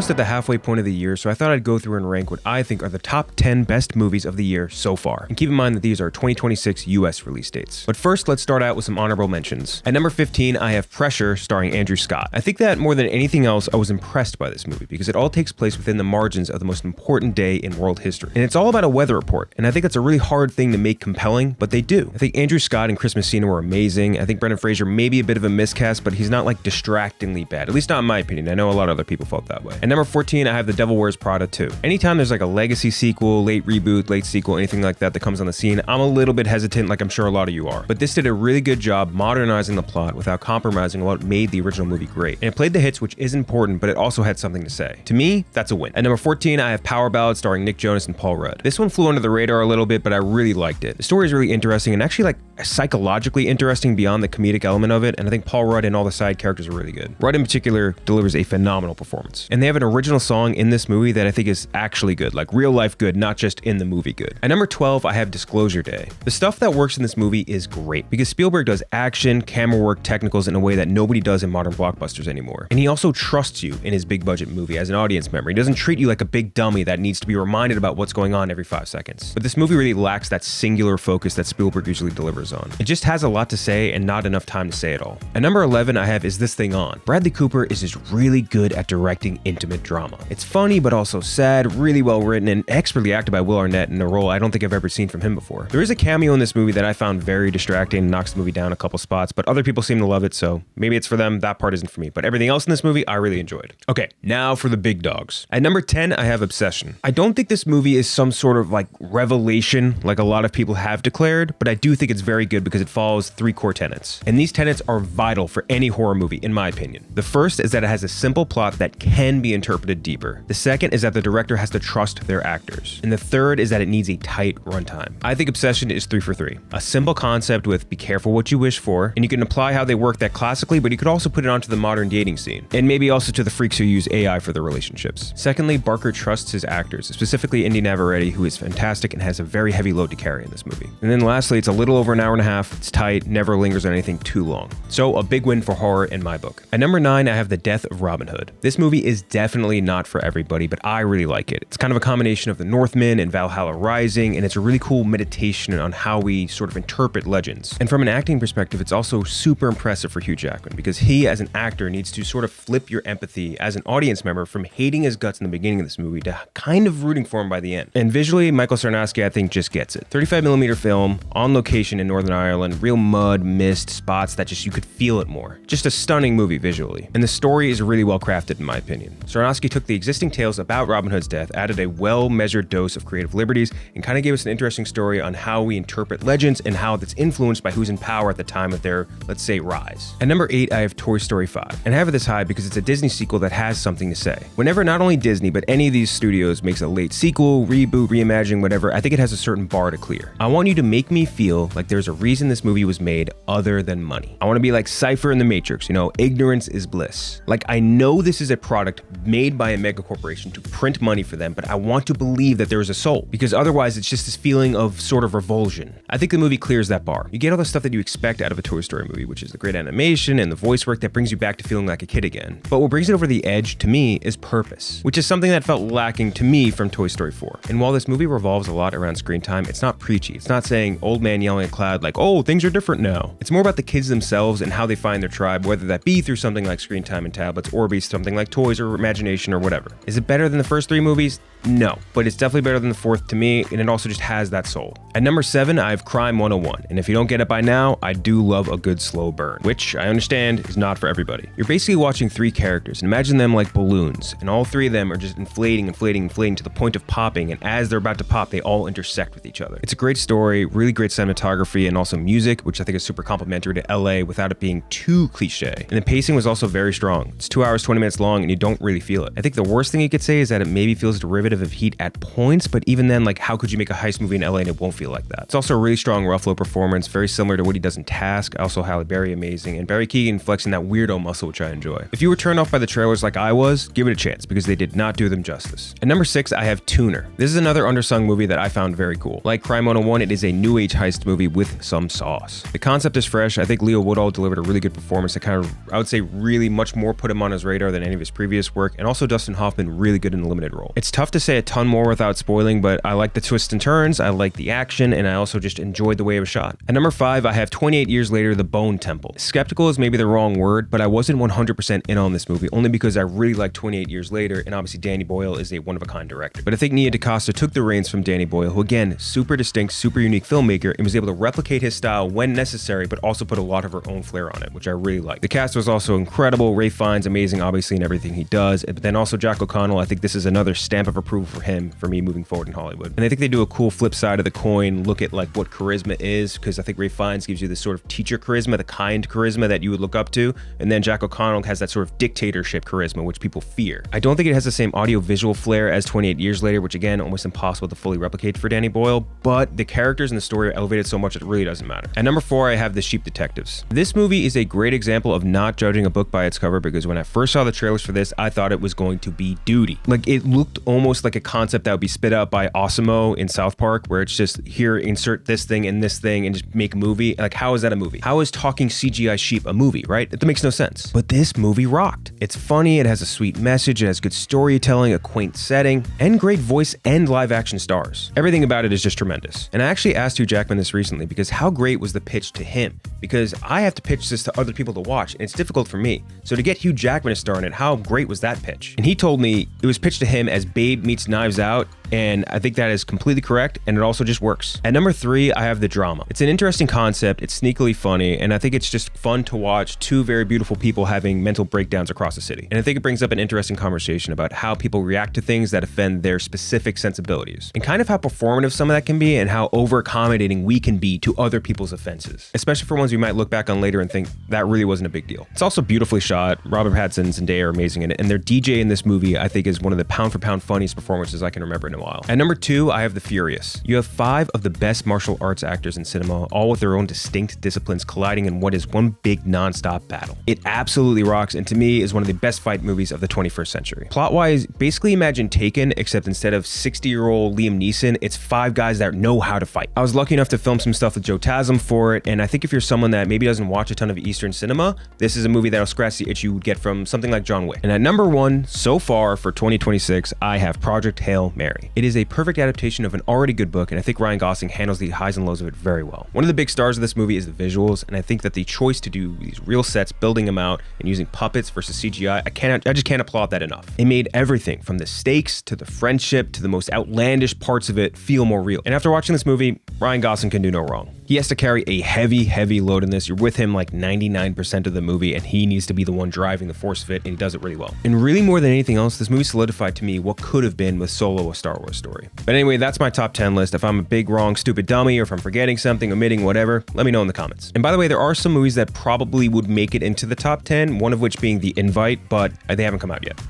almost at the halfway point of the year, so I thought I'd go through and rank what I think are the top 10 best movies of the year so far. And keep in mind that these are 2026 US release dates. But first, let's start out with some honorable mentions. At number 15, I have Pressure, starring Andrew Scott. I think that more than anything else, I was impressed by this movie because it all takes place within the margins of the most important day in world history. And it's all about a weather report, and I think that's a really hard thing to make compelling, but they do. I think Andrew Scott and Chris Messina were amazing. I think Brendan Fraser may be a bit of a miscast, but he's not like distractingly bad, at least not in my opinion. I know a lot of other people felt that way. At number 14, I have The Devil Wears Prada 2. Anytime there's like a legacy sequel, late reboot, late sequel, anything like that comes on the scene, I'm a little bit hesitant, like I'm sure a lot of you are. But this did a really good job modernizing the plot without compromising what made the original movie great. And it played the hits, which is important, but it also had something to say. To me, that's a win. At number 14, I have Power Ballad, starring Nick Jonas and Paul Rudd. This one flew under the radar a little bit, but I really liked it. The story is really interesting and actually like psychologically interesting beyond the comedic element of it, and I think Paul Rudd and all the side characters are really good. Rudd in particular delivers a phenomenal performance. And they have an original song in this movie that I think is actually good, like real life good, not just in the movie good. At number 12, I have Disclosure Day. The stuff that works in this movie is great because Spielberg does action, camera work, technicals in a way that nobody does in modern blockbusters anymore. And he also trusts you in his big budget movie as an audience member. He doesn't treat you like a big dummy that needs to be reminded about what's going on every 5 seconds. But this movie really lacks that singular focus that Spielberg usually delivers on. It just has a lot to say and not enough time to say it all. At number 11, I have Is This Thing On? Bradley Cooper is just really good at directing intimate drama. It's funny, but also sad, really well written, and expertly acted by Will Arnett in a role I don't think I've ever seen from him before. There is a cameo in this movie that I found very distracting and knocks the movie down a couple spots, but other people seem to love it, so maybe it's for them. That part isn't for me. But everything else in this movie, I really enjoyed. Okay, now for the big dogs. At number 10, I have Obsession. I don't think this movie is some sort of like revelation like a lot of people have declared, but I do think it's very good because it follows 3 core tenets. And these tenets are vital for any horror movie, in my opinion. The first is that it has a simple plot that can be interpreted deeper. The second is that the director has to trust their actors. And the third is that it needs a tight runtime. I think Obsession is 3 for 3. A simple concept with be careful what you wish for, and you can apply how they work that classically, but you could also put it onto the modern dating scene. And maybe also to the freaks who use AI for their relationships. Secondly, Barker trusts his actors, specifically Indy Navarrete, who is fantastic and has a very heavy load to carry in this movie. And then lastly, it's a little over an hour and a half, it's tight, never lingers on anything too long. So a big win for horror in my book. At number 9, I have The Death of Robin Hood. This movie is definitely not for everybody, but I really like it. It's kind of a combination of The Northman and Valhalla Rising, and it's a really cool meditation on how we sort of interpret legends. And from an acting perspective, it's also super impressive for Hugh Jackman because he, as an actor, needs to sort of flip your empathy as an audience member from hating his guts in the beginning of this movie to kind of rooting for him by the end. And visually, Michael Sarnowski, I think, just gets it. 35mm film, on location in Northern Ireland, real mud, mist, spots that just you could feel it more. Just a stunning movie visually. And the story is really well crafted in my opinion. Sarnowski took the existing tales about Robin Hood's death, added a well-measured dose of creative liberties, and kind of gave us an interesting story on how we interpret legends and how that's influenced by who's in power at the time of their, let's say, rise. At number 8, I have Toy Story 5. And I have it this high because it's a Disney sequel that has something to say. Whenever not only Disney, but any of these studios makes a late sequel, reboot, reimagining, whatever, I think it has a certain bar to clear. I want you to make me feel like there's a reason this movie was made other than money. I want to be like Cypher in The Matrix, you know, ignorance is bliss. Like, I know this is a product made by a mega corporation to print money for them, but I want to believe that there is a soul, because otherwise it's just this feeling of sort of revulsion. I think the movie clears that bar. You get all the stuff that you expect out of a Toy Story movie, which is the great animation and the voice work that brings you back to feeling like a kid again. But what brings it over the edge, to me, is purpose, which is something that felt lacking to me from Toy Story 4. And while this movie revolves a lot around screen time, it's not preachy. It's not saying old man yelling at cloud like, oh, things are different now. It's more about the kids themselves and how they find their tribe, whether that be through something like screen time and tablets or be something like toys or imagination or whatever. Is it better than the first 3 movies? No, but it's definitely better than the 4th to me, and it also just has that soul. At number 7, I have Crime 101, and if you don't get it by now, I do love a good slow burn, which I understand is not for everybody. You're basically watching 3 characters, and imagine them like balloons, and all 3 of them are just inflating to the point of popping, and as they're about to pop, they all intersect with each other. It's a great story, really great cinematography, and also music, which I think is super complimentary to LA without it being too cliche. And the pacing was also very strong. It's 2 hours, 20 minutes long, and you don't really feel it. I think the worst thing you could say is that it maybe feels derivative of Heat at points, but even then, like, how could you make a heist movie in LA and it won't feel like that? It's also a really strong Ruffalo performance, very similar to what he does in Task. Also Halle Berry amazing, and Barry Keoghan flexing that weirdo muscle, which I enjoy. If you were turned off by the trailers like I was, give it a chance because they did not do them justice. At number 6, I have Tuner. This is another undersung movie that I found very cool. Like Crime 101, it is a new age heist movie with some sauce. The concept is fresh. I think Leo Woodall delivered a really good performance that kind of, I would say, really much more put him on his radar than any of his previous work. work, and also Dustin Hoffman really good in a limited role. It's tough to say a ton more without spoiling, but I like the twists and turns, I like the action, and I also just enjoyed the way it was shot. At number 5, I have 28 Years Later, The Bone Temple. Skeptical is maybe the wrong word, but I wasn't 100% in on this movie, only because I really like 28 Years Later, and obviously Danny Boyle is a one-of-a-kind director. But I think Nia DaCosta took the reins from Danny Boyle, who again, super distinct, super unique filmmaker, and was able to replicate his style when necessary, but also put a lot of her own flair on it, which I really like. The cast was also incredible. Ralph Fiennes, amazing, obviously, in everything he does, but then also Jack O'Connell. I think this is another stamp of approval for him, for me moving forward in Hollywood. And I think they do a cool flip side of the coin, look at like what charisma is, because I think Ralph Fiennes gives you this sort of teacher charisma, the kind charisma that you would look up to, and then Jack O'Connell has that sort of dictatorship charisma, which people fear. I don't think it has the same audio-visual flair as 28 Years Later, which again, almost impossible to fully replicate for Danny Boyle, but the characters and the story are elevated so much it really doesn't matter. At number 4, I have The Sheep Detectives. This movie is a great example of not judging a book by its cover, because when I first saw the trailers for this, I thought it was going to be duty. Like, it looked almost like a concept that would be spit out by Osimo in South Park, where it's just, here, insert this thing and this thing and just make a movie. Like, how is that a movie? How is talking CGI sheep a movie, right? That makes no sense. But this movie rocked. It's funny, it has a sweet message, it has good storytelling, a quaint setting, and great voice and live action stars. Everything about it is just tremendous. And I actually asked Hugh Jackman this recently, because how great was the pitch to him? Because I have to pitch this to other people to watch, and it's difficult for me. So to get Hugh Jackman to star in it, how great was that pitch? And he told me it was pitched to him as Babe meets Knives Out, and I think that is completely correct, and it also just works. At number 3, I have The Drama. It's an interesting concept, it's sneakily funny, and I think it's just fun to watch two very beautiful people having mental breakdowns across the city. And I think it brings up an interesting conversation about how people react to things that offend their specific sensibilities, and kind of how performative some of that can be, and how over-accommodating we can be to other people's offenses, especially for ones we might look back on later and think that really wasn't a big deal. It's also beautifully shot. Robert Pattinson and Zendaya are amazing in it, and their DJ in this movie I think is one of the pound-for-pound funniest performances I can remember in a while. At number 2, I have The Furious. You have 5 of the best martial arts actors in cinema, all with their own distinct disciplines colliding in what is one big non-stop battle. It absolutely rocks, and to me is one of the best fight movies of the 21st century. Plot-wise, basically imagine Taken, except instead of 60-year-old Liam Neeson, it's 5 guys that know how to fight. I was lucky enough to film some stuff with Joe Taslim for it, and I think if you're someone that maybe doesn't watch a ton of Eastern cinema, this is a movie that'll scratch the itch you would get from something like John Wick. And at number 1, so far for 2026, I have Project Hail Mary. It is a perfect adaptation of an already good book, and I think Ryan Gosling handles the highs and lows of it very well. One of the big stars of this movie is the visuals, and I think that the choice to do these real sets, building them out, and using puppets versus CGI, I just can't applaud that enough. It made everything from the stakes to the friendship to the most outlandish parts of it feel more real. And after watching this movie, Ryan Gosling can do no wrong. He has to carry a heavy load in this. You're with him like 99% of the movie, and he needs to be the one driving the force of it, and he does it really well. And really more than anything else, this movie solidified to me what could have been with Solo, a Star Wars story. But anyway, that's my top 10 list. If I'm a big, wrong, stupid dummy, or if I'm forgetting something, omitting, whatever, let me know in the comments. And by the way, there are some movies that probably would make it into the top 10, one of which being The Invite, but they haven't come out yet.